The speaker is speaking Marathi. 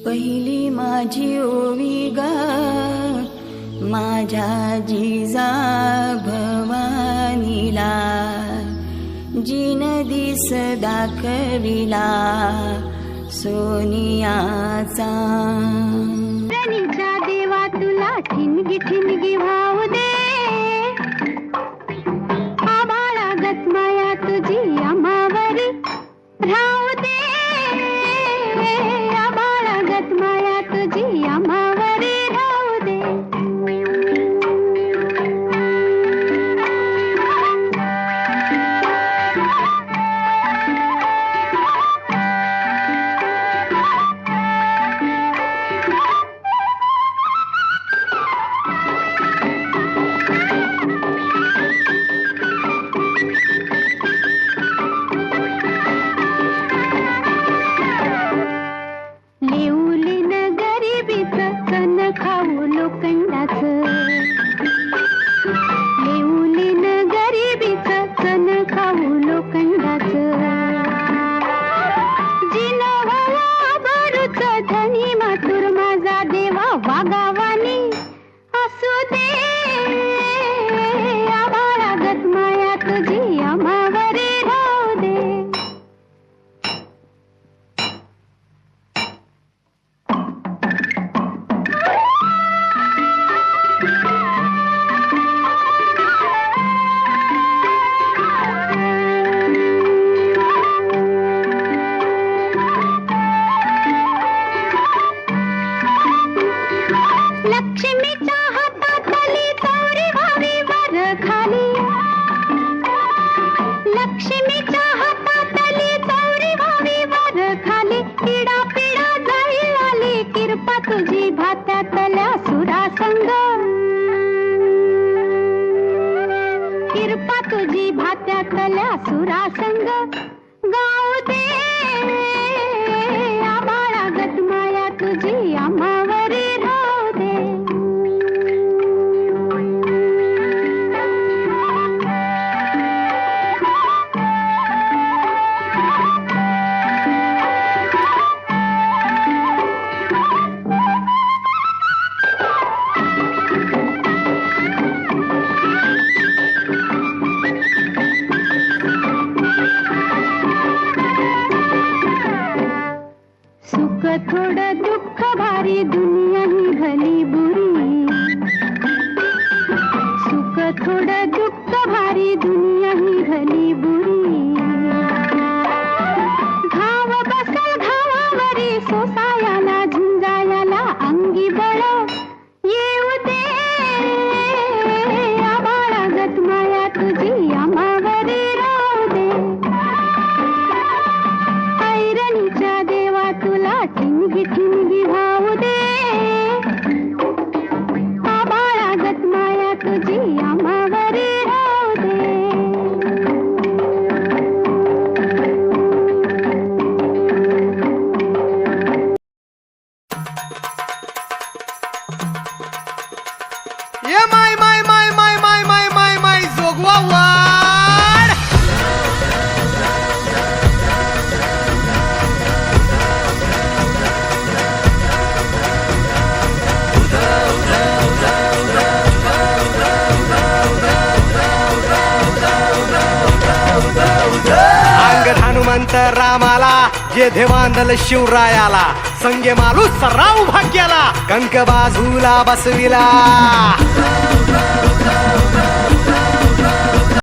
पहिली माझी ओवी ग माझ्या जिजा भवानीला, जिन दिस दाखविला सोनियाचा. राणीच्या देवा तुला ठिणगी ठिणगी वाहू दे, आबाळागत माया तुझी आम्हावरी राहू दे, आबाळागत माया तुझी आम्हावरी राहू दे. कृपा तुझी भात्यातल्या सुरासंग गाऊ दे, आबाळागत माया तुझी आम्हावरी राहू दे. थोडं दुःख भारी दुनिया ही भली बुरी, सुख थोडं दुःख भारी दुनिया ही भली बुरी. घाव बसल घावावरी सोसायाला झुंजायाला अंगी बळ येऊ दे, आबाळागत माया तुझी आम्हावरी राहू दे. ऐरणीच्या देवा तुला ठिणगी ठिणगी वाहू दे, आबाळागत माया तुझी आम्हावरी राहू दे. ये माय माय माय माय माय माय माय माय जोगवा वाड. अंगद हनुमंत रामाला जे देवांदल शिवरायाला, संगे मालू सर्राव भाग्याला कंक बाजूला बसविला.